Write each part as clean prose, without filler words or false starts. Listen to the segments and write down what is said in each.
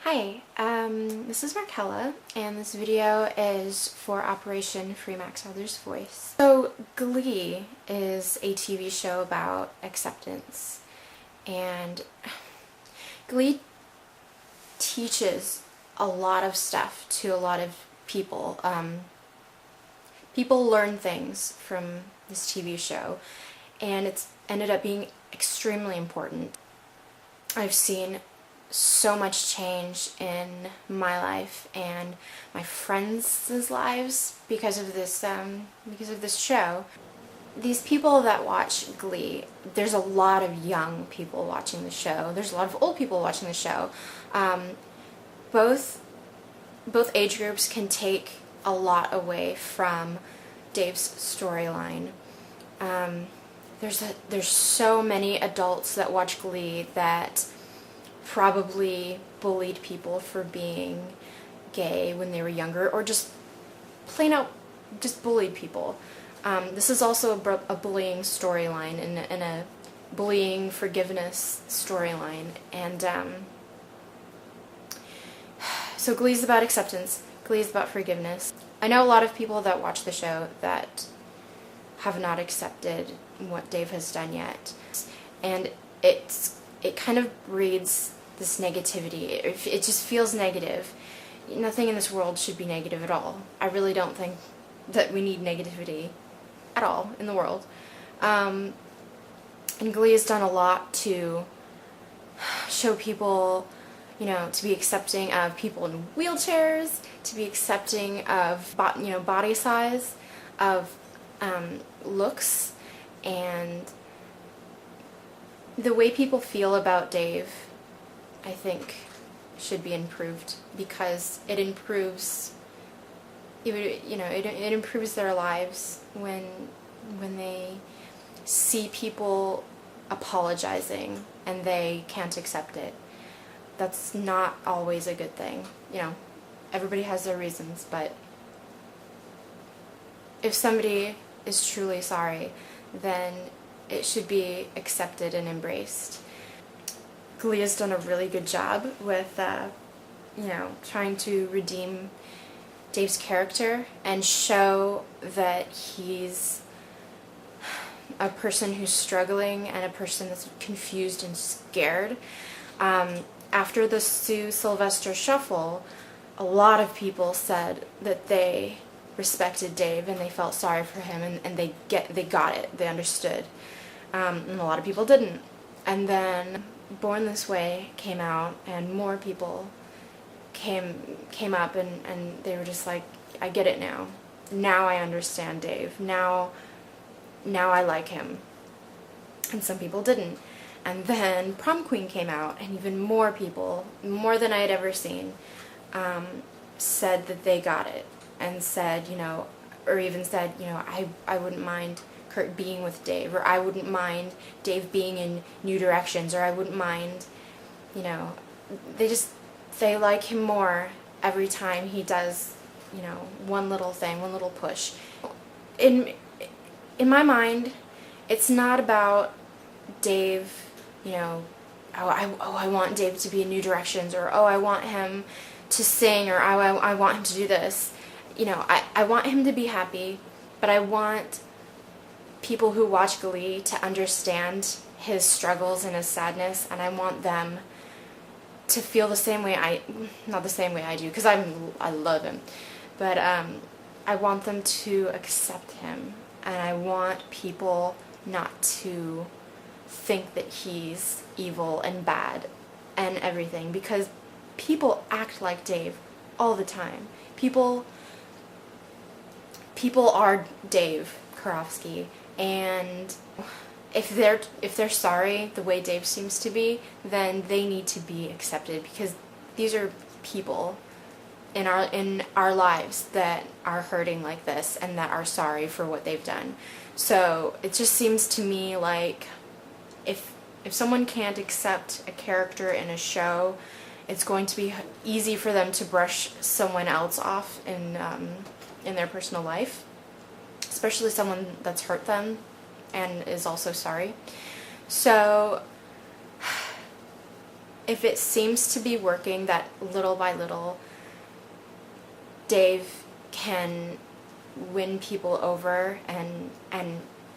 Hi, this is Markella, and this video is for Operation Free Max Adler's Voice. So, Glee is a TV show about acceptance, and Glee teaches a lot of stuff to a lot of people. People learn things from this TV show, and it's ended up being extremely important. I've seen so much change in my life and my friends' lives because of this show. These people that watch Glee, there's a lot of young people watching the show. There's a lot of old people watching the show. Both age groups can take a lot away from Dave's storyline. There's so many adults that watch Glee that probably bullied people for being gay when they were younger, or just plain out just bullied people. This is also a bullying storyline and a bullying forgiveness storyline, and so Glee's about acceptance. Glee's about forgiveness. I know a lot of people that watch the show that have not accepted what Dave has done yet, and it kind of breeds this negativity. It just feels negative. Nothing in this world should be negative at all. I really don't think that we need negativity at all in the world. And Glee has done a lot to show people, to be accepting of people in wheelchairs, to be accepting of, body size, of looks, and the way people feel about Dave, I think, should be improved, because it improves, it improves their lives when they see people apologizing and they can't accept it. That's not always a good thing. Everybody has their reasons, but if somebody is truly sorry, then it should be accepted and embraced. Glee has done a really good job with, trying to redeem Dave's character and show that he's a person who's struggling and a person that's confused and scared. After the Sue Sylvester shuffle, a lot of people said that they respected Dave and they felt sorry for him, and they got it, they understood. And a lot of people didn't. And then Born This Way came out, and more people came up, and they were just like, I get it now. Now I understand Dave. Now I like him. And some people didn't. And then Prom Queen came out, and even more people, more than I had ever seen, said that they got it, and said, or even said, I wouldn't mind Kurt being with Dave, or I wouldn't mind Dave being in New Directions, or I wouldn't mind, they like him more every time he does, one little thing, one little push. In my mind, it's not about Dave, I want Dave to be in New Directions, or I want him to sing, or I want him to do this. I want him to be happy, but I want people who watch Glee to understand his struggles and his sadness, and I want them to feel the same way not the same way I do, because I love him, but I want them to accept him, and I want people not to think that he's evil and bad and everything, because people act like Dave all the time. People are Dave Karofsky, and if they're sorry the way Dave seems to be, then they need to be accepted, because these are people in our lives that are hurting like this and that are sorry for what they've done. So it just seems to me like if someone can't accept a character in a show, it's going to be easy for them to brush someone else off in their personal life, especially someone that's hurt them and is also sorry. So if it seems to be working, that little by little Dave can win people over and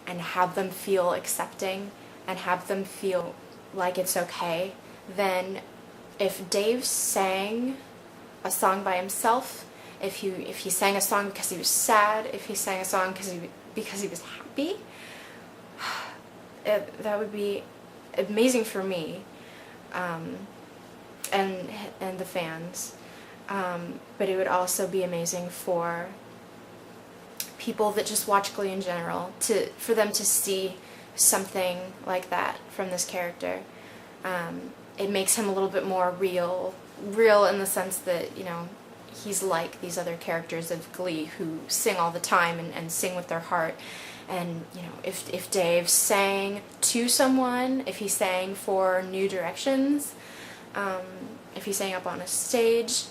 have them feel accepting and have them feel like it's okay, then if Dave sang a song by himself, if he sang a song because he was sad, if he sang a song because he was happy, that would be amazing for me, and the fans, but it would also be amazing for people that just watch Glee in general, for them to see something like that from this character. It makes him a little bit more real in the sense that, you know, he's like these other characters of Glee who sing all the time and sing with their heart. And, you know, if Dave sang to someone, if he sang for New Directions, if he sang up on a stage,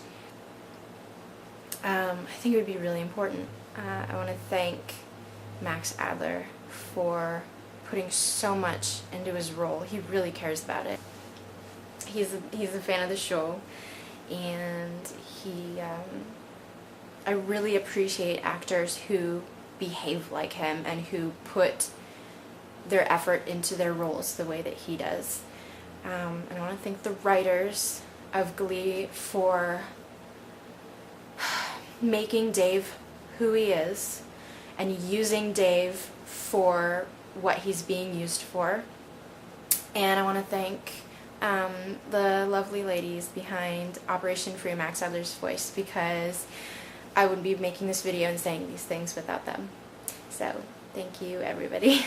I think it would be really important. I want to thank Max Adler for putting so much into his role. He really cares about it. He's a fan of the show, and I really appreciate actors who behave like him and who put their effort into their roles the way that he does. And I want to thank the writers of Glee for making Dave who he is and using Dave for what he's being used for. And I want to thank the lovely ladies behind Operation Free Max Adler's Voice, because I wouldn't be making this video and saying these things without them. So, thank you, everybody.